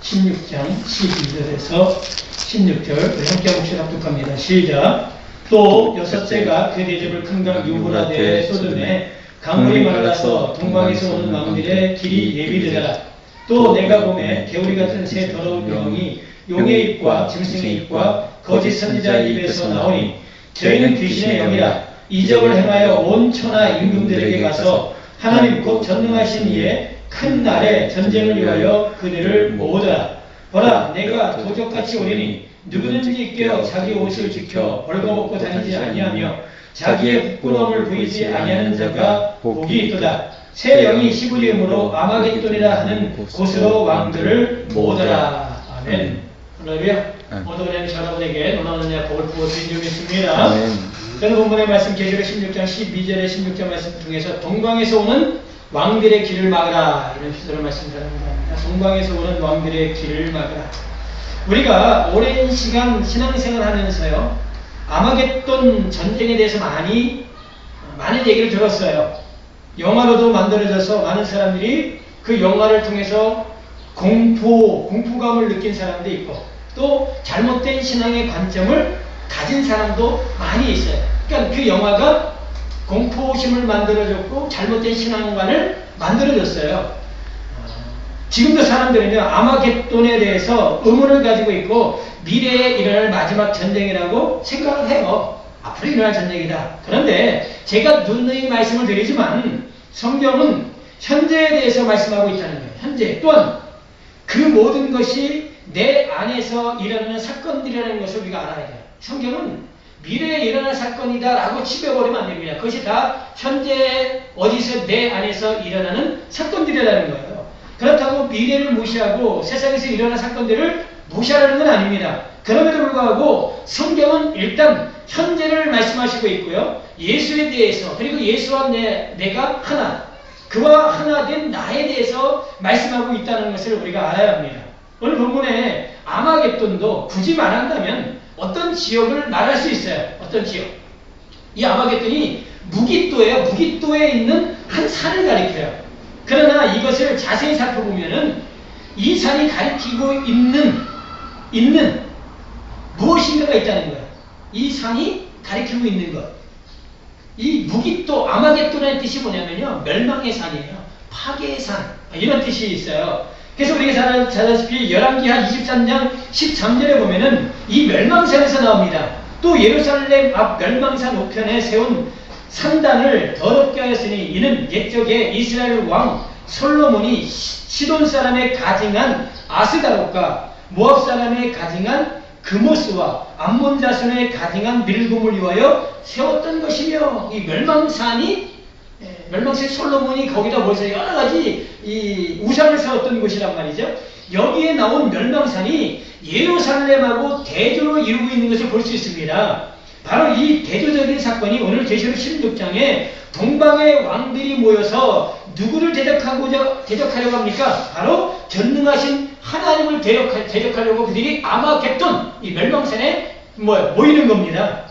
16장 12절에서 16절 함께 한번 합독합니다. 시작. 또 여섯째가 그 대접을 큰 강 유브라데 소돔에 강물이 말라서 동방에서 오는 왕들의 길이 예비되더라. 또 내가 보매 개구리 같은 새 더러운 영이 용의 입과 짐승의 입과 거짓 선지자의 입에서 나오니 저희는 귀신의 영이라 이적을 행하여 온 천하 임금들에게 가서 하나님 곧 전능하신 이의 큰 날에 전쟁을 위하여 그들을 모으더라. 보라, 내가 도적같이 오리니 누구든지 깨어 자기 옷을 지켜 벌거벗고 다니지 아니하며 자기의 부끄러움을 보이지 아니하는 자가 복이 있도다. 새 영이 시부리움으로 아마겟돈이라 하는 곳으로 왕들을 모으더라. 아멘. 할렐루야. 오늘은 여러분에게 놀라운 복을 부어드리겠습니다. 저는 본문의 말씀 계시록 16장 12절에 16절 말씀 중에서 동방에서 오는 왕들의 길을 막으라 이런 시절을 말씀드립니다. 동방에서 오는 왕들의 길을 막으라. 우리가 오랜 시간 신앙생활 하면서요, 아마겟돈 전쟁에 대해서 많은 얘기를 들었어요. 영화로도 만들어져서 많은 사람들이 그 영화를 통해서 공포감을 느낀 사람도 있고, 또 잘못된 신앙의 관점을 가진 사람도 많이 있어요. 그러니까 그 영화가 공포심을 만들어줬고 잘못된 신앙관을 만들어줬어요. 지금도 사람들은요, 아마겟돈에 대해서 의문을 가지고 있고 미래에 일어날 마지막 전쟁이라고 생각을 해요. 앞으로 일어날 전쟁이다. 그런데 제가 누누이 말씀을 드리지만 성경은 현재에 대해서 말씀하고 있다는 거예요. 현재 또한 그 모든 것이 내 안에서 일어나는 사건들이라는 것을 우리가 알아야 돼요. 성경은 미래에 일어날 사건이다 라고 치배버리면 안 됩니다. 그것이 다 현재 어디서 내 안에서 일어나는 사건들이라는 거예요. 그렇다고 미래를 무시하고 세상에서 일어날 사건들을 무시하라는 건 아닙니다. 그럼에도 불구하고 성경은 일단 현재를 말씀하시고 있고요. 예수에 대해서, 그리고 예수와 내가 하나, 그와 하나 된 나에 대해서 말씀하고 있다는 것을 우리가 알아야 합니다. 오늘 본문에 아마겟돈도 굳이 말한다면 어떤 지역을 말할 수 있어요. 어떤 지역? 이 아마겟돈이 무깃도예요. 무깃도에 있는 한 산을 가리켜요. 그러나 이것을 자세히 살펴보면은 이 산이 가리키고 있는 무엇인가가 있다는 거예요. 이 산이 가리키고 있는 것. 이 무깃도, 아마겟돈의 뜻이 뭐냐면요, 멸망의 산이에요. 파괴의 산. 이런 뜻이 있어요. 그래서 우리가 잘 아다시피 열왕기하 23장 13절에 보면은 이 멸망산에서 나옵니다. 또 예루살렘 앞 멸망산 우편에 세운 산단을 더럽게 하였으니 이는 옛적에 이스라엘 왕 솔로몬이 시돈 사람의 가증한 아스다롯과 모압 사람의 가증한 그모스와 암몬 자손의 가증한 밀곰을 위하여 세웠던 것이며, 이 멸망산 솔로몬이 거기다 벌써 여러 가지 이 우상을 세웠던 곳이란 말이죠. 여기에 나온 멸망산이 예루살렘하고 대조로 이루고 있는 것을 볼 수 있습니다. 바로 이 대조적인 사건이 오늘 계시록 16장에 동방의 왕들이 모여서 누구를 대적하려고 합니까? 바로 전능하신 하나님을 대적하려고 그들이 아마겟돈, 이 멸망산에 모이는 겁니다.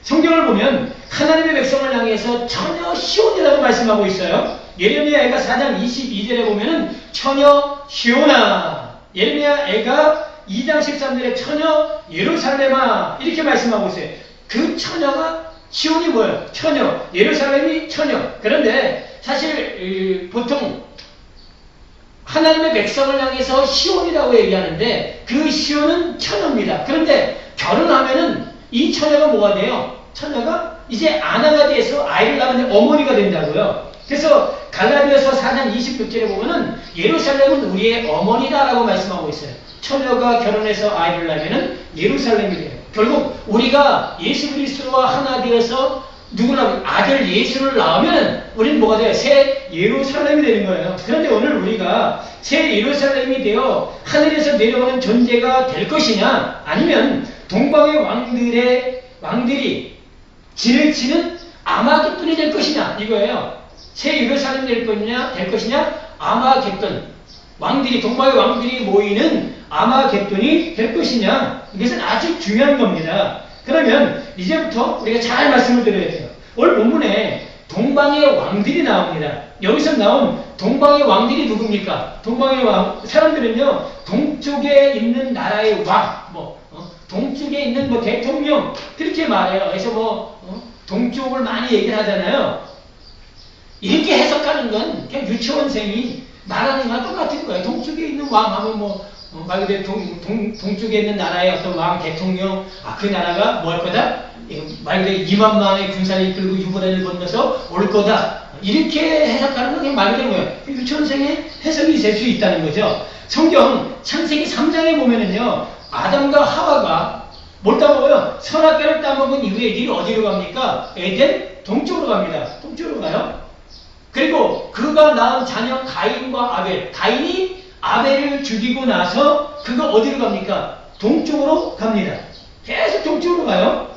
성경을 보면 하나님의 백성을 향해서 처녀 시온이라고 말씀하고 있어요. 예레미야애가 4장 22절에 보면은 처녀 시온아, 예레미야애가 2장 13절에 처녀 예루살렘아 이렇게 말씀하고 있어요. 그 처녀가 시온이 뭐예요? 처녀, 예루살렘이 처녀. 그런데 사실 보통 하나님의 백성을 향해서 시온이라고 얘기하는데 그 시온은 처녀입니다. 그런데 결혼하면은 이 처녀가 뭐가 돼요? 처녀가 이제 아내가 돼서 아이를 낳으면 어머니가 된다고요. 그래서 갈라디아서 4장 26절에 보면은 예루살렘은 우리의 어머니다라고 말씀하고 있어요. 처녀가 결혼해서 아이를 낳으면은 예루살렘이 돼요. 결국 우리가 예수 그리스도와 하나 되어서 누구나 아들 예수를 낳으면 우리는 뭐가 돼요? 새 예루살렘이 되는 거예요. 그런데 오늘 우리가 새 예루살렘이 되어 하늘에서 내려오는 존재가 될 것이냐, 아니면 동방의 왕들이 진을 치는 아마겟돈이 될 것이냐, 이거예요. 새 예루살렘이 될 것이냐, 아마겟돈. 동방의 왕들이 모이는 아마겟돈이 될 것이냐, 이것은 아주 중요한 겁니다. 그러면 이제부터 우리가 잘 말씀을 드려야 돼요. 오늘 본문에 동방의 왕들이 나옵니다. 여기서 나온 동방의 왕들이 누굽니까? 동방의 왕, 사람들은요, 동쪽에 있는 나라의 왕, 동쪽에 있는 대통령, 그렇게 말해요. 그래서 동쪽을 많이 얘기를 하잖아요. 이렇게 해석하는 건 그냥 유치원생이 말하는 거랑 똑같은 거예요. 동쪽에 있는 왕 하면 말 그대로 동쪽에 있는 나라의 어떤 왕, 대통령, 그 나라가 뭐 할 거다? 말 그대로 2만만의 군사를 이끌고 유브라를 건너서 올 거다. 이렇게 해석하는 건 그냥 말 그대로 뭐예요? 유치원생의 해석이 될 수 있다는 거죠. 성경 창세기 3장에 보면은요, 아담과 하와가 뭘 따먹어요? 선악과를 따먹은 이후에 니 어디로 갑니까? 에덴 동쪽으로 갑니다. 동쪽으로 가요. 그리고 그가 낳은 자녀 가인과 아벨, 가인이 아벨을 죽이고 나서 그가 어디로 갑니까? 동쪽으로 갑니다. 계속 동쪽으로 가요.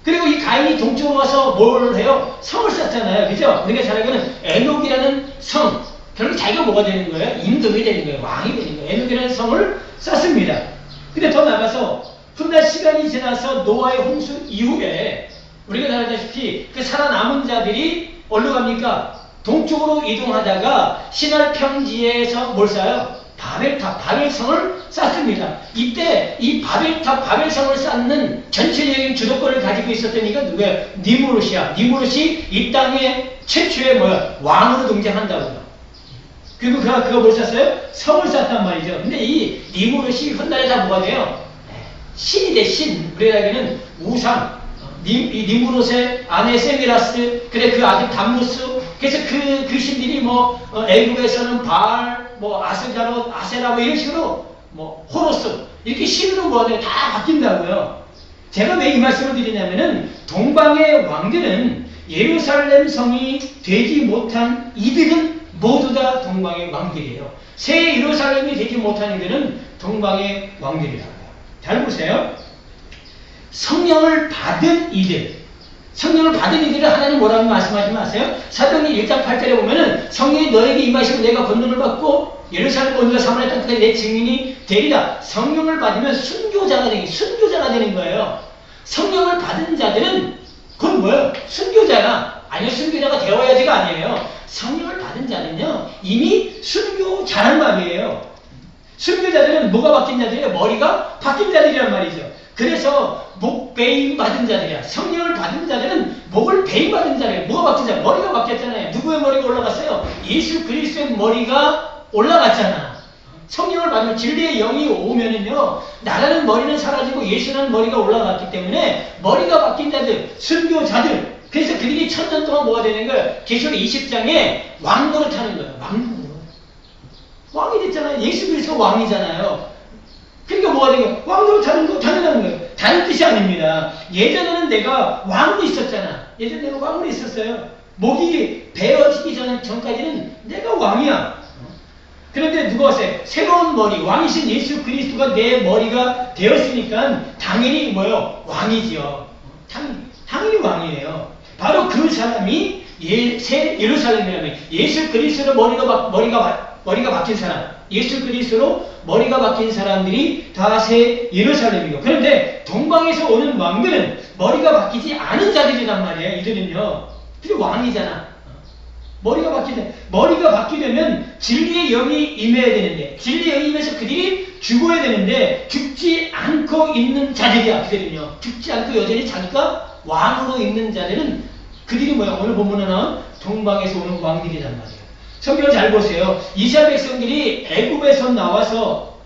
그리고 이 가인이 동쪽으로 가서 뭘 해요? 성을 쌓잖아요. 그죠? 우리가 잘 알고는 에녹이라는 성, 결국 자기가 뭐가 되는 거예요? 임금이 되는 거예요. 왕이 되는 거예요. 에녹이라는 성을 쌓습니다. 근데 더 나가서 훗날 시간이 지나서 노아의 홍수 이후에 우리가 잘 알다시피 그 살아남은 자들이 어디로 갑니까? 동쪽으로 이동하다가 시날 평지에서 뭘 쌓아요? 바벨탑, 바벨성을 쌓습니다. 이때 이 바벨탑, 바벨성을 쌓는 전체적인 주도권을 가지고 있었던 이가 누구예요? 니무롯이야. 니무롯이 이 땅의 최초의 왕으로 등장한다고요. 그리고 그가 뭘 쌓았어요? 성을 쌓았단 말이죠. 근데 이 니무롯이 훗날에 다 뭐가 돼요? 신이 돼, 신. 우리에게는 우상. 이 니무롯의 아내 세미라스, 그래 그 아들 담무스, 그래서 그 신들이 애굽에서는 바알, 아스자롯, 아세라 이런 식으로 호로스 이렇게 신으로 다 바뀐다고요. 제가 왜 이 말씀을 드리냐면은 동방의 왕들은 예루살렘 성이 되지 못한 이들은 모두 다 동방의 왕들이에요. 새 예루살렘이 되지 못한 이들은 동방의 왕들이라고요. 잘 보세요. 성령을 받은 이들, 성령을 받은 이들을 하나님 뭐라고 말씀하지 마세요? 사도행전 1장 8절에 보면은 성령이 너에게 임하시고 내가 권능을 받고 예루살렘 온과 사마리아 땅까지 내 증인이 되리라. 성령을 받으면 순교자가 되는 거예요. 성령을 받은 자들은 그건 뭐예요? 순교자야. 아니요, 순교자가 되어야지가 아니에요. 성령을 받은 자는요, 이미 순교자란 말이에요. 순교자들은 뭐가 바뀐 자들이에요? 머리가 바뀐 자들이란 말이죠. 그래서 목 베임 받은 자들이야. 성령을 받은 자들은 목을 베임 받은 자들이에요. 뭐가 바뀐 자? 머리가 바뀌었잖아요. 누구의 머리가 올라갔어요? 예수 그리스도의 머리가 올라갔잖아. 성령을 받으면 진리의 영이 오면은요, 나라는 머리는 사라지고 예수라는 머리가 올라갔기 때문에 머리가 바뀐 자들, 순교자들, 그래서 그들이 1000년 동안 뭐가 되는 거예요? 계시록 20장에 왕 노릇하는 거예요. 왕이 됐잖아요. 예수 그리스도가 왕이잖아요. 그러니까 뭐가 된 거예요? 왕으로 자는 거 당연한 거예요. 다른 뜻이 아닙니다. 예전에는 내가 왕으로 있었잖아. 예전에 내가 왕으로 있었어요. 목이 베어지기 전까지는 내가 왕이야. 그런데 누가 왔어요? 새로운 머리, 왕이신 예수 그리스도가 내 머리가 되었으니까 당연히 왕이지요. 당연히 왕이에요. 바로 그 사람이 새 예루살렘이라면 예수 그리스도로 머리가 바뀐 사람, 예수 그리스도로 머리가 바뀐 사람들이 다 새 예루살렘이고, 그런데 동방에서 오는 왕들은 머리가 바뀌지 않은 자들이란 말이에요. 이들은요, 그리고 왕이잖아. 머리가 바뀌려면 진리의 영이 임해야 되는데, 진리의 영이 임해서 그들이 죽어야 되는데 죽지 않고 있는 자들이야. 그들은요, 죽지 않고 여전히 자기가 왕으로 있는 자들은 그들이 오늘 본문에 나온 동방에서 오는 왕들이란 말이에요. 성경을 잘 보세요. 이스라엘 백성들이 애굽에서 나와서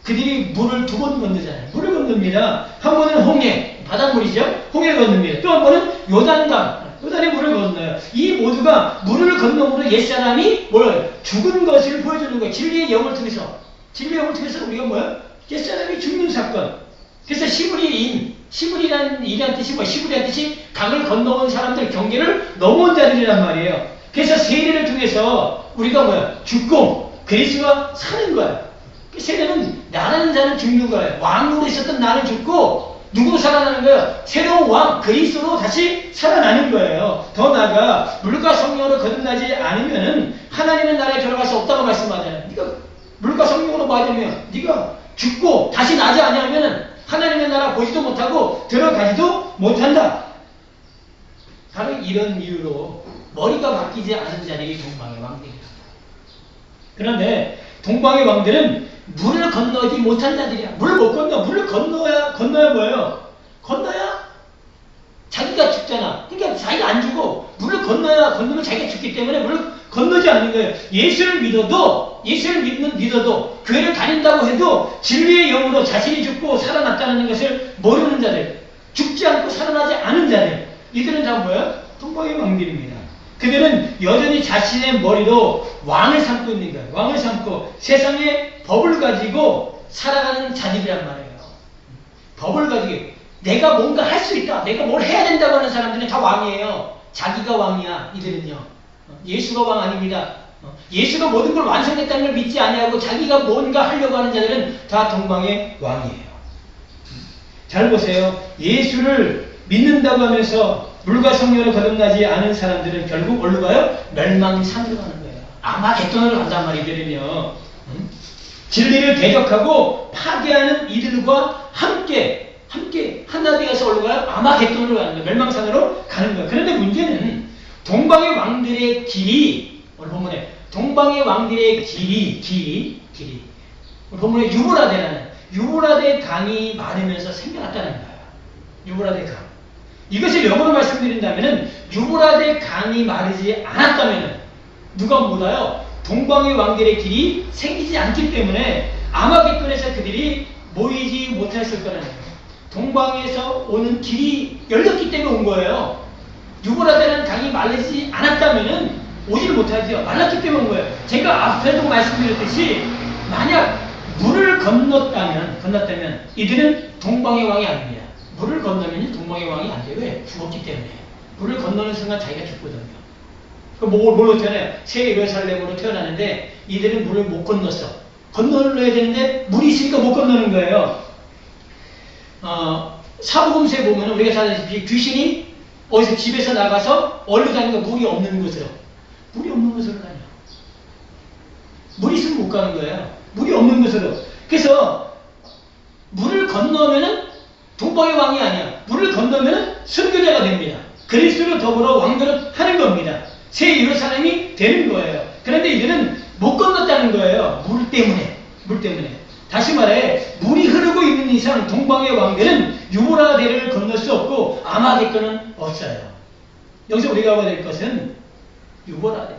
그들이 물을 2번 건너잖아요. 물을 건넙니다. 한 번은 홍해, 바닷물이죠. 홍해를 건넙니다. 또 한 번은 요단의 물을 건너요. 이 모두가 물을 건너므로 옛사람이 죽은 것을 보여주는 거예요. 진리의 영을 통해서. 우리가 옛사람이 죽는 사건. 그래서 시브리라는 뜻이 시브리라는 뜻이 강을 건너온 사람들, 경계를 넘어온 자들이란 말이에요. 그래서 세례를 통해서 우리가 죽고 그리스도가 사는 거야. 세례는 나라는 자는 죽는 거예요. 왕으로 있었던 나는 죽고 누구로 살아나는 거예요? 새로운 왕 그리스도로 다시 살아나는 거예요. 더 나아가 물과 성령으로 거듭나지 않으면은 하나님의 나라에 들어갈 수 없다고 말씀하잖아요. 네가 물과 성령으로 받으면 네가 죽고 다시 나지 않으면은 하나님의 나라 보지도 못하고 들어가지도 못한다. 바로 이런 이유로 머리가 바뀌지 않은 자들이 동방의 왕들이다. 그런데 동방의 왕들은 물을 건너지 못한 자들이야. 물을 못 건너. 물을 건너야 뭐예요? 건너야 자기가 죽잖아. 그러니까 자기가 안 죽고 물을 건너면 자기가 죽기 때문에 물을 건너지 않는 거예요. 예수를 믿어도 교회를 다닌다고 해도 진리의 영으로 자신이 죽고 살아났다는 것을 모르는 자들, 죽지 않고 살아나지 않은 자들, 이들은 다 뭐예요? 동방의 왕들입니다. 그들은 여전히 자신의 머리로 왕을 삼고 있는 거예요. 왕을 삼고 세상의 법을 가지고 살아가는 자들이란 말이에요. 법을 가지고 내가 뭔가 할 수 있다, 내가 뭘 해야 된다고 하는 사람들은 다 왕이에요. 자기가 왕이야. 이들은요. 예수가 왕 아닙니다. 예수가 모든 걸 완성했다는 걸 믿지 아니하고 자기가 뭔가 하려고 하는 자들은 다 동방의 왕이에요. 잘 보세요. 예수를 믿는다고 하면서 물과 성령으로 거듭나지 않은 사람들은 결국 어디로 가요? 멸망산으로 가는 거예요. 아마겟돈으로 간단 말이거든요. 진리를 대적하고 파괴하는 이들과 함께 하나 되어서 어디로 가요? 아마겟돈으로 가는 거예요. 멸망산으로 가는 거예요. 그런데 문제는 동방의 왕들의 길이, 오늘 본문에 동방의 왕들의 길이 오늘 본문에 유브라데 강이 마르면서 생겨났다는 거예요. 유브라데 강. 이것을 영어로 말씀드린다면 유브라데 강이 마르지 않았다면 누가 몰라요? 동방의 왕들의 길이 생기지 않기 때문에 아마겟돈에서 그들이 모이지 못했을 거라는 거예요. 동방에서 오는 길이 열렸기 때문에 온 거예요. 유브라데라는 강이 마르지 않았다면 오질 못하죠. 말랐기 때문에 온 거예요. 제가 앞에도 말씀드렸듯이 만약 물을 건넜다면 이들은 동방의 왕이 아닙니다. 물을 건너면 동방의 왕이 안 돼요. 왜? 죽었기 때문에. 물을 건너는 순간 자기가 죽거든요. 뭘로 태어나요? 새 예루살렘으로 태어나는데 이들은 물을 못 건넜어. 건너야 되는데 물이 있으니까 못 건너는 거예요. 사복음서에 보면 우리가 잘 아시다시피 귀신이 어디서 집에서 나가서 어디로 다니는 거? 물이 없는 곳으로. 물이 없는 곳으로 다녀. 물이 있으면 못 가는 거예요. 물이 없는 곳으로. 그래서 물을 건너면은 동방의 왕이 아니야. 물을 건너면 순교자가 됩니다. 그리스도로 더불어 왕들을 하는 겁니다. 새 예루살렘이 되는 거예요. 그런데 이들은 못 건넜다는 거예요. 물 때문에. 다시 말해 물이 흐르고 있는 이상 동방의 왕들은 유브라데를 건널 수 없고 아마겟돈은 없어요. 여기서 우리가 봐야 될 것은 유브라데.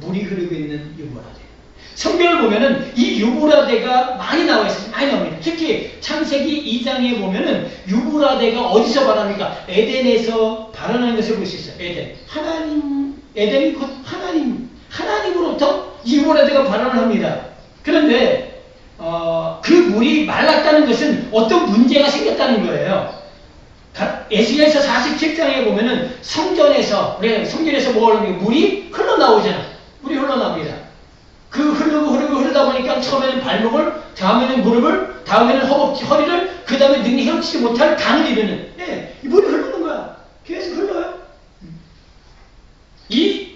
물이 흐르고 있는 유브라데. 성경을 보면은 이 유브라데가 많이 나와 있어요. 많이 나옵니다. 특히 창세기 2장에 보면은 유브라데가 어디서 발원합니까? 에덴에서 발원하는 것을 볼 수 있어요. 에덴이 곧 하나님으로부터 유브라데가 발원을 합니다. 그런데 그 물이 말랐다는 것은 어떤 문제가 생겼다는 거예요. 에스겔서 47장에 보면은 성전에서 뭐가 흐르는 물이 흘러나오잖아. 물이 흘러나옵니다. 그 흐르다 보니까 처음에는 발목을, 다음에는 무릎을, 다음에는 허리를, 그 다음에 능히 헤엄치지 못할 강을 이루는, 이 물이 흐르는 거야. 계속 흘러요. 이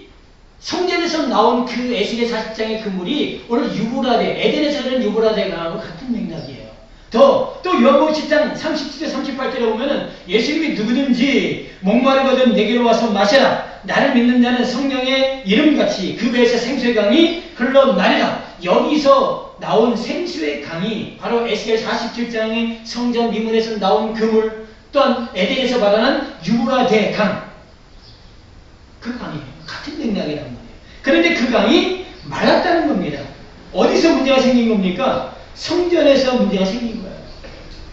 성전에서 나온 그 에스겔 40장의 그 물이 오늘 유브라데, 에덴에서 흐르는 유브라데강하고 같은 맥락이에요. 또 요한복음 10장 37절 38절에 보면은 예수님이 누구든지 목마르거든 내게로 와서 마셔라. 나를 믿는 자는 성령의 이름같이 그 배에서 생수의 강이 흘러나리라. 여기서 나온 생수의 강이 바로 에스겔 47장의 성전 미문에서 나온 그 물, 또한 에덴에서 발현한 유브라데 강, 그 강이에요. 같은 맥락이란 말이에요. 그런데 그 강이 말랐다는 겁니다. 어디서 문제가 생긴 겁니까? 성전에서 문제가 생긴 거예요.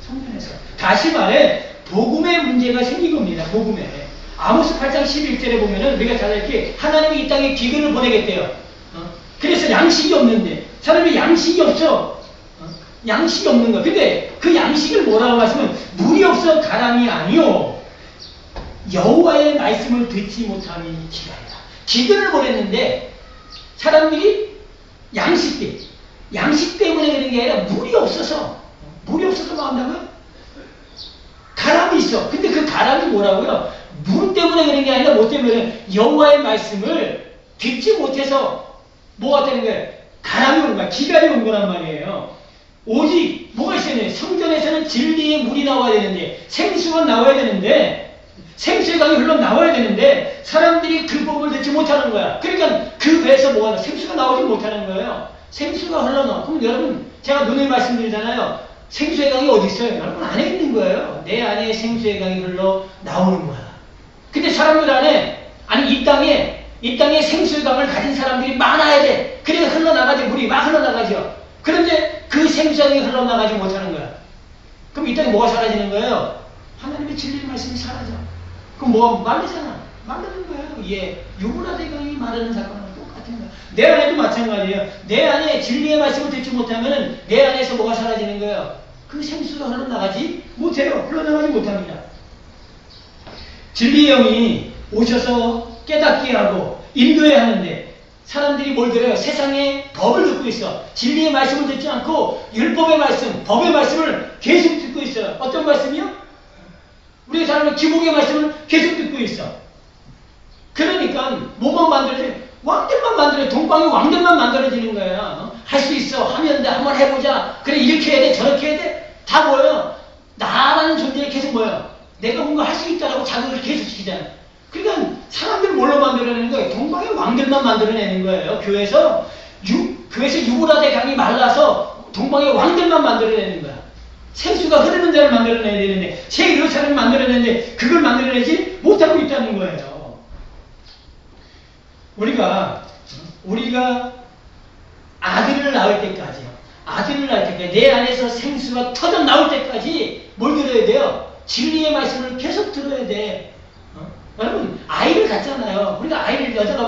성전에서. 다시 말해 복음의 문제가 생긴 겁니다. 복음에. 아모스 8장 11절에 보면은 우리가 잘 알게 하나님이 이 땅에 기근을 보내겠대요. 그래서 양식이 없는데 사람이 양식이 없어. 양식이 없는 거. 근데 그 양식을 뭐라고 하시면 물이 없어 가람이 아니요. 여호와의 말씀을 듣지 못함이 기근이다. 기근을 보냈는데 사람들이 양식 때문에 그런 게 아니라 물이 없어서 뭐 한다고요? 가람이 있어. 근데 그 가람이 뭐라고요? 물 때문에 그런 게 아니라 뭐 때문에 여호와의 말씀을 듣지 못해서 뭐가 되는 거예요? 가람이 온 거야. 기갈이 온 거란 말이에요. 오직 뭐가 있어야 돼? 성전에서는 진리의 물이 나와야 되는데 생수가 나와야 되는데 생수의 강이 흘러나와야 되는데 사람들이 그 법을 듣지 못하는 거야. 그러니까 그 배에서 뭐가 나? 생수가 나오지 못하는 거예요. 생수가 흘러나와. 그럼 여러분 제가 누누이 말씀드리잖아요. 생수의 강이 어디 있어요? 여러분 안에 있는 거예요. 내 안에 생수의 강이 흘러나오는 거야. 근데 사람들 안에 아니 이 땅에 생수의 강을 가진 사람들이 많아야 돼. 그래야 흘러나가지. 물이 막 흘러나가죠. 그런데 그 생수의 강이 흘러나가지 못하는 거야. 그럼 이 땅에 뭐가 사라지는 거예요? 하나님의 진리의 말씀이 사라져. 그럼 뭐 마르잖아. 마르는 거예요. 예, 유브라데 강이 마르는 사건은 똑같은 거야. 내 안에도 마찬가지예요. 내 안에 진리의 말씀을 듣지 못하면 내 안에서 뭐가 사라지는 거예요? 그 생수가 흘러나가지 못해요. 흘러나가지 못합니다. 진리의 영이 오셔서 깨닫게 하고 인도해야 하는데 사람들이 뭘 들어요? 세상의 법을 듣고 있어. 진리의 말씀을 듣지 않고 율법의 말씀, 법의 말씀을 계속 듣고 있어요. 어떤 말씀이요? 우리 사람은 기복의 말씀을 계속 듣고 있어. 그러니까 뭐만 만들어져? 왕들만 만들어져. 동방의 왕들만 만들어지는 거야. 할 수 있어. 하면 돼. 한번 해보자. 그래 이렇게 해야 돼. 저렇게 해야 돼. 다 뭐예요? 나라는 존재를 계속 뭐예요? 내가 뭔가 할 수 있다라고 자극을 계속 시키잖아. 그러니까 사람들 뭘로 만들어내는 거예요? 동방의 왕들만 만들어내는 거예요. 교회에서 유브라데 강이 말라서 동방의 왕들만 만들어내는 거야. 생수가 흐르는 데를 만들어내야 되는데 새 유로사를 만들어내는데 그걸 만들어내지 못하고 있다는 거예요. 우리가 아들을 낳을 때까지요. 내 안에서 생수가 터져 나올 때까지 뭘 들어야 돼요? 진리의 말씀을 계속 들어야 돼. 여러분 아이를 갖잖아요. 우리가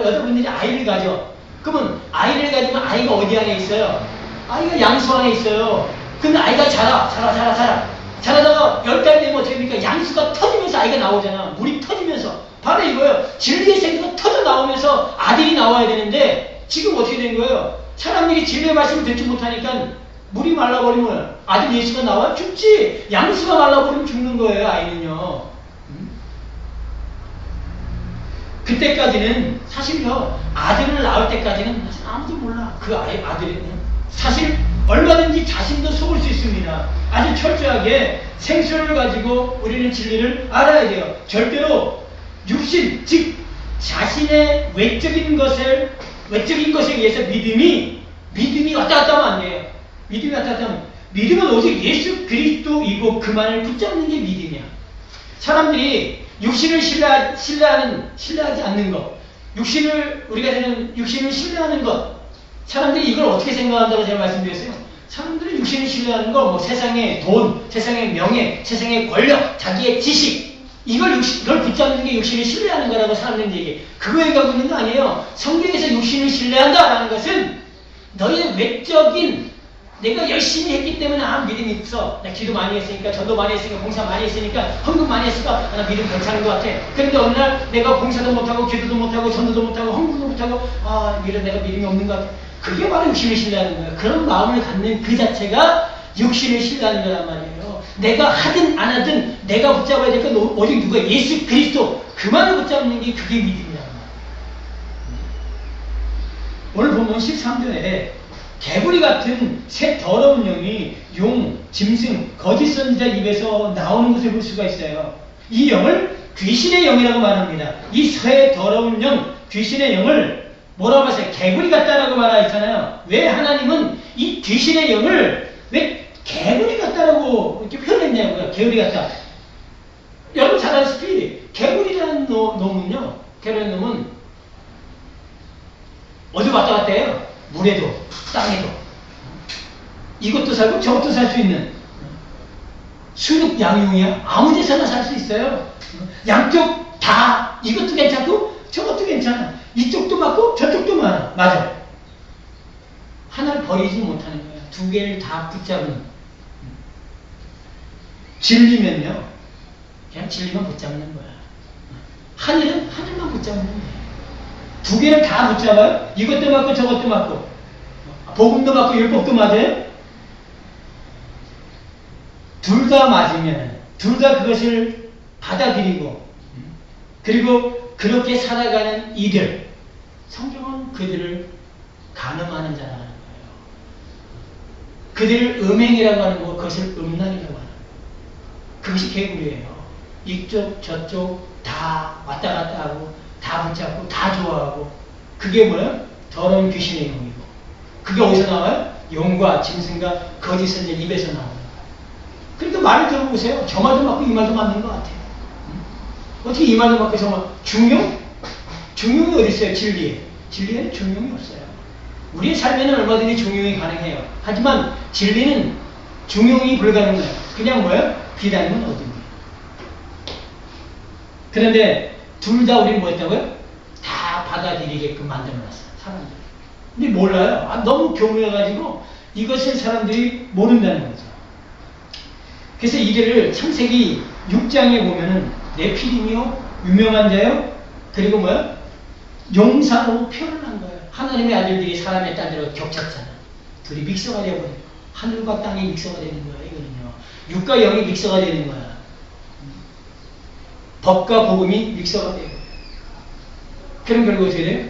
여자분들이 아이를 가져. 그러면 아이를 가지면 아이가 어디 안에 있어요? 아이가 양수 안에 있어요. 근데 아이가 자라다가 10달 되면 어떻게 됩니까? 양수가 터지면서 아이가 나오잖아. 물이 터지면서. 바로 이거예요. 진리의 생수가 터져 나오면서 아들이 나와야 되는데 지금 어떻게 된 거예요? 사람들이 진리의 말씀을 듣지 못하니까 물이 말라버리면 아들 예수가 나와 죽지. 양수가 말라버리면 죽는 거예요. 아이는요. 그때까지는 사실요. 아들을 낳을 때까지는 사실 아무도 몰라. 그 아들이요. 사실 얼마든지 자신도 속을 수 있습니다. 아주 철저하게 생수를 가지고 우리는 진리를 알아야 돼요. 절대로 육신, 즉 자신의 외적인 것에 의해서 믿음이 왔다 갔다 하면 안 돼요. 믿음이 왔다 갔다 하면 믿음은 오직 예수 그리스도이고 그만을 붙잡는 게 믿음이야. 사람들이 육신을 신뢰하지 않는 것, 우리가 되는 육신을 신뢰하는 것, 사람들이 이걸 어떻게 생각한다고 제가 말씀드렸어요. 사람들은 육신을 신뢰하는 거, 세상의 돈, 세상의 명예, 세상의 권력, 자기의 지식, 이걸 붙잡는 게 육신을 신뢰하는 거라고 사람들은 얘기해. 그거에 가고 있는 거 아니에요. 성경에서 육신을 신뢰한다라는 것은 너의 외적인 내가 열심히 했기 때문에 믿음이 있어. 나 기도 많이 했으니까, 전도 많이 했으니까, 봉사 많이 했으니까, 헌금 많이 했으니까 나 믿음 괜찮은 것 같아. 그런데 어느 날 내가 봉사도 못하고, 기도도 못하고, 전도도 못하고, 헌금도 못하고, 내가 믿음이 없는 것 같아. 그게 바로 육신을 신뢰하는 거예요. 그런 마음을 갖는 그 자체가 육신을 신뢰하는 거란 말이에요. 내가 하든 안 하든 내가 붙잡아야 될 건 오직 누가? 예수 그리스도. 그만을 붙잡는 게 그게 믿음이란 말이에요. 오늘 보면 13절에 개구리 같은 새 더러운 영이 용, 짐승, 거짓 선지자 입에서 나오는 것을 볼 수가 있어요. 이 영을 귀신의 영이라고 말합니다. 이 새 더러운 영, 귀신의 영을 뭐라고 하세요? 개구리 같다라고 말하잖아요. 왜 하나님은 이 귀신의 영을 왜 개구리 같다라고 이렇게 표현했냐고요. 개구리 같다. 여러분 잘 아시다시피 개구리라는 놈은요. 개구리라는 놈은 어디 왔다 갔다 해요. 물에도 땅에도. 이것도 살고 저것도 살 수 있는 수륙 양용이야. 아무 데서나 살 수 있어요. 양쪽 다 이것도 괜찮고 저것도 괜찮아. 이쪽도 맞고 저쪽도 맞아. 하나를 버리지 못하는 거야. 두 개를 다 붙잡는. 진리면요. 그냥 진리만 붙잡는 거야. 하늘은 하늘만 붙잡는 거야. 두 개를 다 붙잡아요? 이것도 맞고 저것도 맞고 복음도 맞고 율법도 맞아요? 둘 다 맞으면 둘 다 그것을 받아들이고 그리고 그렇게 살아가는 이들 성경은 그들을 간음하는 자라는 거예요. 그들을 음행이라고 하는 거 그것을 음란이라고 하는 거예요. 그것이 개구리예요. 이쪽 저쪽 다 왔다 갔다 하고 다 붙잡고 다 좋아하고 그게 뭐야? 더러운 귀신의 용이고 그게 어디서 나와요? 용과 짐승과 거짓 선지자 입에서 나오는 거예요. 그러니까 말을 들어보세요. 저 말도 맞고 이 말도 맞는 것 같아요. 어떻게 이 말도 맞고 저 말 중용? 중용이 어디 있어요? 진리에. 진리에는 중용이 없어요. 우리의 삶에는 얼마든지 중용이 가능해요. 하지만 진리는 중용이 불가능해요. 그냥 뭐예요? 비단이면 어둠이에요. 그런데 둘 다 우리는 뭐 했다고요? 다 받아들이게끔 만들어놨어요. 사람들이. 근데 몰라요. 너무 교묘해가지고 이것을 사람들이 모른다는 거죠. 그래서 이들을 창세기 6장에 보면은 네피림이요, 유명한 자요, 그리고 뭐야? 용사로 표현한 거예요. 하나님의 아들들이 사람의 딸들하고 겹쳤잖아. 둘이 믹서가 되어버려. 하늘과 땅이 믹서가 되는 거야, 이거는요. 육과 영이 믹서가 되는 거야. 법과 복음이 믹서가 돼요. 그럼 결국 어떻게 돼요?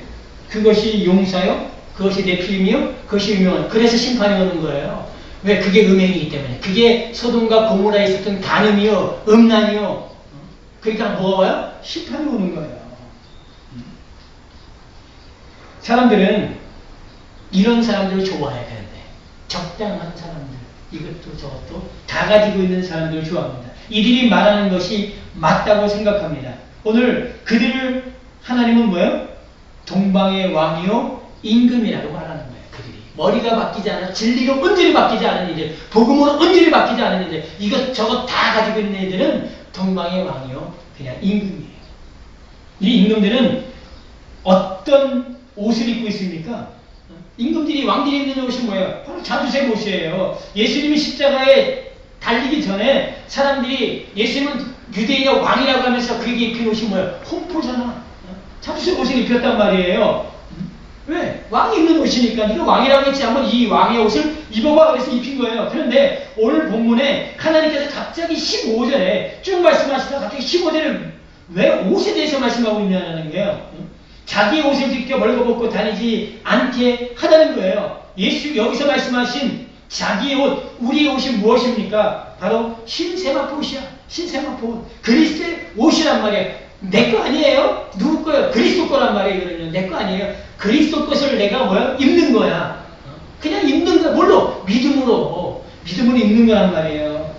그것이 용사요, 그것이 네피림이요, 그것이 유명한. 그래서 심판이 오는 거예요. 왜? 그게 음행이기 때문에. 그게 소돔과 고모라에 있었던 간음이요, 음란이요. 그러니까 뭐가 와요? 심판이 오는 거예요. 사람들은 이런 사람들을 좋아해야 되는데 적당한 사람들, 이것도 저것도 다 가지고 있는 사람들을 좋아합니다. 이들이 말하는 것이 맞다고 생각합니다. 오늘 그들을 하나님은 뭐예요? 동방의 왕이요 임금이라고 말하는 거예요. 그들이 머리가 바뀌지 않아 진리로 온전히 바뀌지 않은 이들, 복음으로 온전히 바뀌지 않은 이들, 이것 저것 다 가지고 있는 이들은 동방의 왕이요 그냥 임금이에요. 이 임금들은 어떤 옷을 입고 있습니까? 임금들이 왕들이 입는 옷이 뭐예요? 바로 자두색 옷이에요. 예수님이 십자가에 달리기 전에 사람들이 예수님은 유대인의 왕이라고 하면서 그에게 입힌 옷이 뭐예요? 홍포잖아. 자두색 옷을 입혔단 말이에요. 왜? 왕이 입는 옷이니까 네가 왕이라고 했지 한번 이 왕의 옷을 입어봐 그래서 입힌 거예요. 그런데 오늘 본문에 하나님께서 갑자기 15절에 쭉 말씀하시다가 갑자기 15절에 왜 옷에 대해서 말씀하고 있냐는 거예요. 자기 옷을 지켜 벌거벗고 다니지 않게 하다는 거예요. 예수 여기서 말씀하신 자기 옷, 우리의 옷이 무엇입니까? 바로 신세마포 옷이야. 신세마포 옷. 그리스도의 옷이란 말이에요. 내 거 아니에요? 누구 거예요? 그리스도 거란 말이에요. 이거는요. 내 거 아니에요. 그리스도 것을 내가 뭐야? 입는 거야. 그냥 입는 거야. 뭘로? 믿음으로. 믿음으로 입는 거란 말이에요.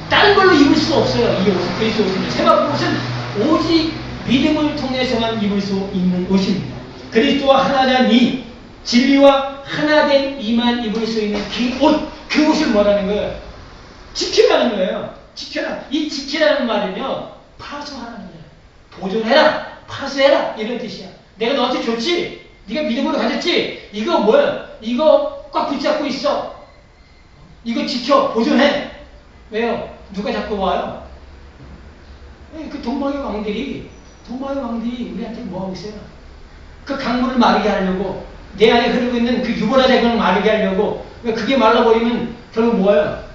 다른 걸로 입을 수 없어요. 이 옷은. 그리스도 옷은. 세마포 옷은 오직 믿음을 통해서만 입을 수 있는 옷입니다. 그리스도와 하나된 이 진리와 하나된 이만 입을 수 있는 그 옷, 그 옷을 뭐라는 거예요? 지키라는 거예요. 지켜라. 이 지키라는 말은요, 파수하라는 거예요. 보존해라, 파수해라 이런 뜻이야. 내가 너한테 줬지? 네가 믿음으로 가졌지? 이거 뭐야? 이거 꽉 붙잡고 있어. 이거 지켜, 보존해. 왜요? 누가 자꾸 와요? 그 동방의 왕들이 우리한테 뭐하고 있어요? 그 강물을 마르게 하려고, 내 안에 흐르고 있는 그 유보라 대근을 마르게 하려고, 왜 그게 말라버리면 결국 뭐예요?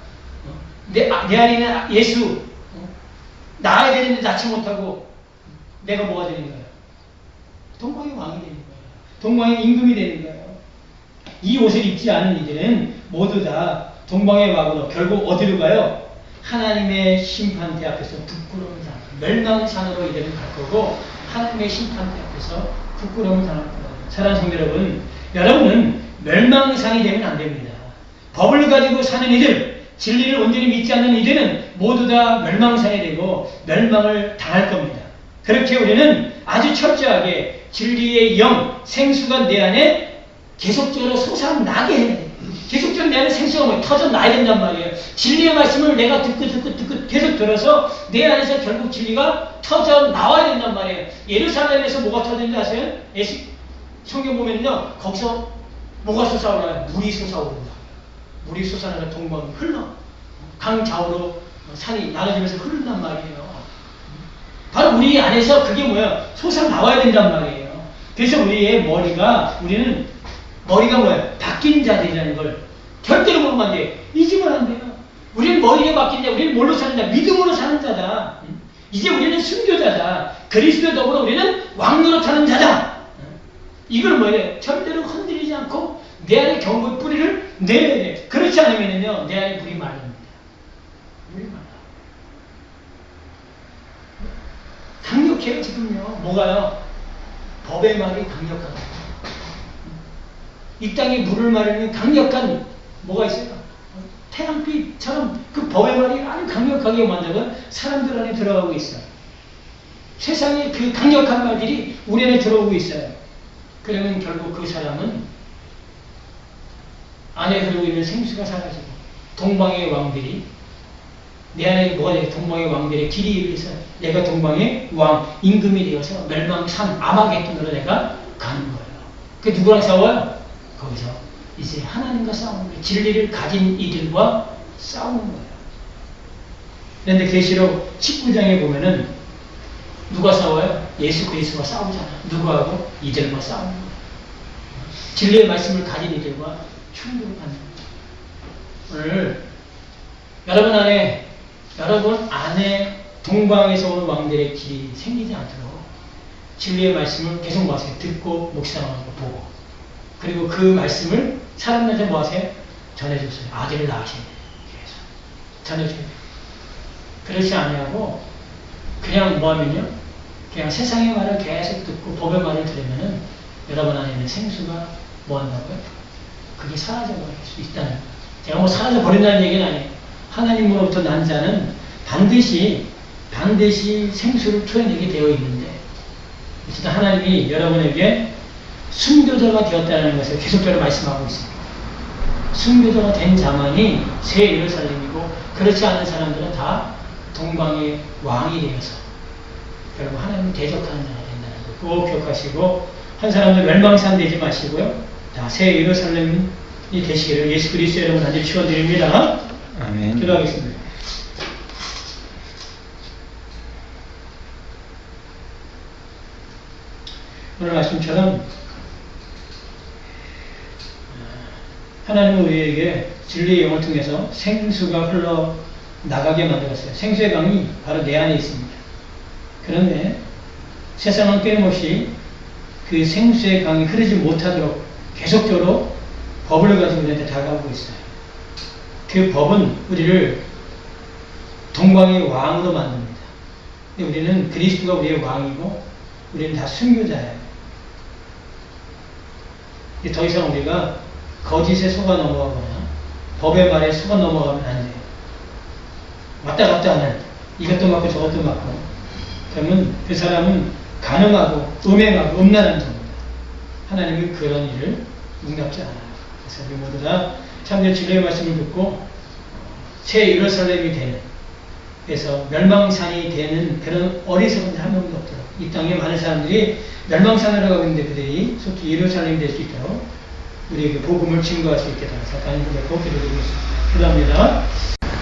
내 안에 있는 예수, 나아야 되는데 낳지 못하고, 내가 뭐가 되는 거예요? 동방의 왕이 되는 거예요. 동방의 임금이 되는 거예요. 이 옷을 입지 않은 이들은 모두 다 동방의 왕으로 결국 어디로 가요? 하나님의 심판대 앞에서 부끄러운 자, 멸망산으로 이들은 갈 거고 하나님의 심판대 앞에서 부끄러움을 당할 거예요. 사랑하는 성도 여러분, 여러분은 멸망산이 되면 안 됩니다. 법을 가지고 사는 이들, 진리를 온전히 믿지 않는 이들은 모두 다 멸망산이 되고 멸망을 당할 겁니다. 그렇게 우리는 아주 철저하게 진리의 영, 생수가 내 안에 계속적으로 솟아나게 해야 돼요. 계속적으로 내 안에 생수가 터져나야 된단 말이에요. 진리의 말씀을 내가 듣고 계속 들어서 내 안에서 결국 진리가 터져나와야 된단 말이에요. 예루살렘에서 뭐가 터지는지 아세요? 성경 보면요, 거기서 뭐가 솟아올라요? 물이 솟아오른다. 물이 솟아나가 동방이 흘러. 강 좌우로 산이 나눠지면서 흐른단 말이에요. 바로 우리 안에서 그게 뭐야? 솟아나와야 된단 말이에요. 그래서 우리의 우리는 머리가 뭐야? 바뀐 자들이라는 걸 절대로 모르면 안 돼요. 잊으면 안 돼요. 우리는 머리가 바뀐 자, 우리는 뭘로 사는 자? 믿음으로 사는 자다. 이제 우리는 순교자다. 그리스도 더불어 우리는 왕노릇하는 자다. 이걸 뭐예요? 절대로 흔들리지 않고 내 안에 경고의 뿌리를 내야 돼. 그렇지 않으면요, 내 안에 물이 마릅니다. 물이 말라. 그렇게 해요, 지금요. 뭐가요? 법의 말이 강력하다. 이 땅에 물을 마르는 강력한 뭐가 있어요? 태양빛처럼 그 법의 말이 아주 강력하게 만들어 사람들 안에 들어가고 있어요. 세상에 그 강력한 말들이 우리 안에 들어오고 있어요. 그러면 결국 그 사람은 안에 들어오고 있는 생수가 사라지고 동방의 왕들이 내 안에 뭐가 돼? 동방의 왕들의 길이 위해서 내가 동방의 왕 임금이 되어서 멸망산 아마겟돈으로 내가 가는 거예요. 그 누구랑 싸워요? 거기서 이제 하나님과 싸우는 거예요. 진리를 가진 이들과 싸우는 거예요. 그런데 계시록 19장에 보면은 누가 싸워요? 예수 그리스도가 싸우잖아. 누구하고? 이들과 싸우는 거예요. 진리의 말씀을 가진 이들과 충돌을 하는 거예요. 오늘 여러분 안에 동방에서 오는 왕들의 길이 생기지 않도록 진리의 말씀을 계속 뭐 하세요? 듣고 묵상하고 보고 그리고 그 말씀을 사람들한테 뭐 하세요? 전해줬어요. 아들을 낳으시는 계속 전해줘야 돼요. 그렇지 않냐고 그냥 뭐 하면요? 그냥 세상의 말을 계속 듣고 법의 말을 들으면은 여러분 안에 있는 생수가 뭐 한다고요? 그게 사라져버릴 수 있다는 거예요. 제가 뭐 사라져버린다는 얘기는 아니에요. 하나님으로부터 난 자는 반드시 생수를 토해내게 되어 있는데 어쨌든 하나님이 여러분에게 순교자가 되었다는 것을 계속적으로 말씀하고 있습니다. 순교자가 된 자만이 새 예루살렘이고 그렇지 않은 사람들은 다 동방의 왕이 되어서 결국 하나님을 대적하는 자가 된다는 거 꼭 기억하시고 한 사람도 멸망산 되지 마시고요. 다 새 예루살렘이 되시기를 예수 그리스도 여러분 한테 축원드립니다. 아멘. 기도하겠습니다. 오늘 말씀처럼 하나님은 우리에게 진리의 영을 통해서 생수가 흘러나가게 만들었어요. 생수의 강이 바로 내 안에 있습니다. 그런데 세상은 끊임없이 그 생수의 강이 흐르지 못하도록 계속적으로 법을 가지고 우리한테 다가오고 있어요. 그 법은 우리를 동방의 왕으로 만듭니다. 근데 우리는 그리스도가 우리의 왕이고 우리는 다 순교자예요. 더 이상 우리가 거짓에 속아 넘어가거나 법의 말에 속아 넘어가면 안 돼요. 왔다 갔다 하는 이것도 맞고 저것도 맞고 그러면 그 사람은 가늠하고 음행하고 음란한 자입니다. 하나님은 그런 일을 용납지 않아요. 그래서 우리 모두 다 참된 진리의 말씀을 듣고 새 예루살렘이 되는 그래서 멸망산이 되는 그런 어리석은 한 명도 없도록 이 땅에 많은 사람들이 멸망산으로 가고 있는데 그들이 속히 예루살렘이 될 수 있도록 우리에게 복음을 증거할 수 있게 되어서 하나님 분에 꼭 기도드리겠습니다. 기도합니다.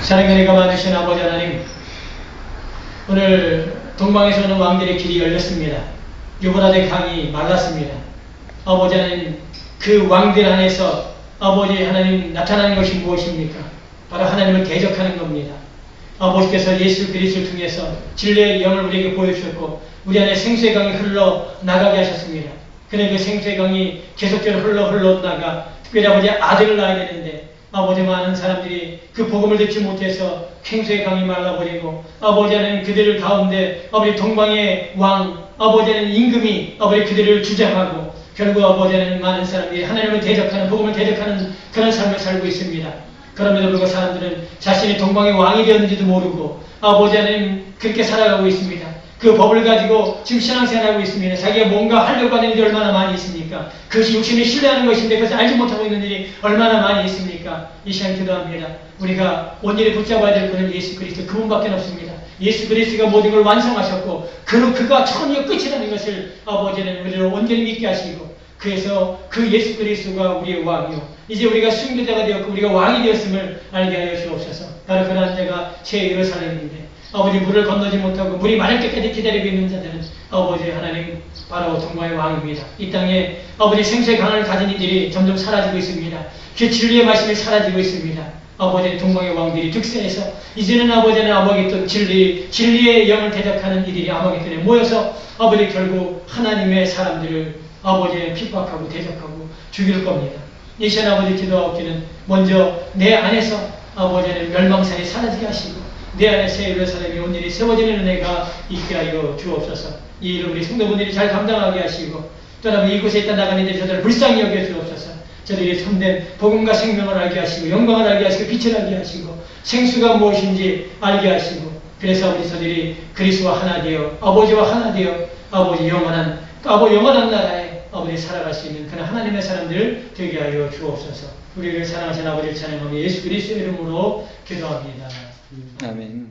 사랑의 은혜가 많으신 아버지 하나님 오늘 동방에서 오는 왕들의 길이 열렸습니다. 유브라데 강이 말랐습니다. 아버지 하나님 그 왕들 안에서 아버지 하나님 나타나는 것이 무엇입니까? 바로 하나님을 대적하는 겁니다. 아버지께서 예수 그리스도를 통해서 진리의 영을 우리에게 보여주셨고 우리 안에 생수의 강이 흘러나가게 하셨습니다. 그런데 그 생수의 강이 계속적으로 흘러나가 특별히 아버지 아들을 낳아야 되는데 아버지 많은 사람들이 그 복음을 듣지 못해서 생수의 강이 말라버리고 아버지 하나님 그들 가운데 아버지 동방의 왕 아버지 하나님 임금이 아버지 그들을 주장하고 결국 아버지 하나님 많은 사람들이 하나님을 대적하는 복음을 대적하는 그런 삶을 살고 있습니다. 그럼에도 불구하고 사람들은 자신이 동방의 왕이 되었는지도 모르고 아버지 하나님 그렇게 살아가고 있습니다. 그 법을 가지고 지금 신앙생활하고 있습니다. 자기가 뭔가 하려고 하는 일이 얼마나 많이 있습니까? 그것이 육신을 신뢰하는 것인데 그것을 알지 못하고 있는 일이 얼마나 많이 있습니까? 이 시간 기도합니다. 우리가 온전히 붙잡아야 될 분은 예수 그리스도 그분밖에 없습니다. 예수 그리스도가 모든 걸 완성하셨고 그가 처음이요 끝이라는 것을 아버지는 우리를 온전히 믿게 하시고 그래서 그 예수 그리스도가 우리의 왕이요 이제 우리가 순교자가 되었고 우리가 왕이 되었음을 알게 하여 주옵소서. 바로 그러한 자가 새 예루살렘인데 아버지 물을 건너지 못하고 물이 마를 때까지 기다리고 있는 자들은 아버지 하나님 바로 동방의 왕입니다. 이 땅에 아버지 생수의 강을 가진 이들이 점점 사라지고 있습니다. 그 진리의 말씀이 사라지고 있습니다. 아버지 동방의 왕들이 득세해서 이제는 아버지는 아마겟돈 진리의 영을 대적하는 이들이 아마겟돈에 모여서 아버지 결국 하나님의 사람들을 아버지의 핍박하고 대적하고 죽일 겁니다. 이 시간 아버지 기도하옵기는 먼저 내 안에서 아버지는 멸망산이 사라지게 하시고 내 안에 새 예루살렘이 온전히 세워지는 은혜가 있게 하여 주옵소서. 이 일을 우리 성도분들이 잘 감당하게 하시고 또는 이곳에 있다 나가는 이들이 저들을 불쌍히 여겨 주옵소서. 저들이 참된 복음과 생명을 알게 하시고 영광을 알게 하시고 빛을 알게 하시고 생수가 무엇인지 알게 하시고 그래서 우리 저들이 그리스도와 하나 되어 아버지와 하나 되어 아버지 영원한 나라에 아버지 살아갈 수 있는 그런 하나님의 사람들 되게 하여 주옵소서. 우리를 사랑하신 아버지를 찬양하며 예수 그리스도의 이름으로 기도합니다. 아멘.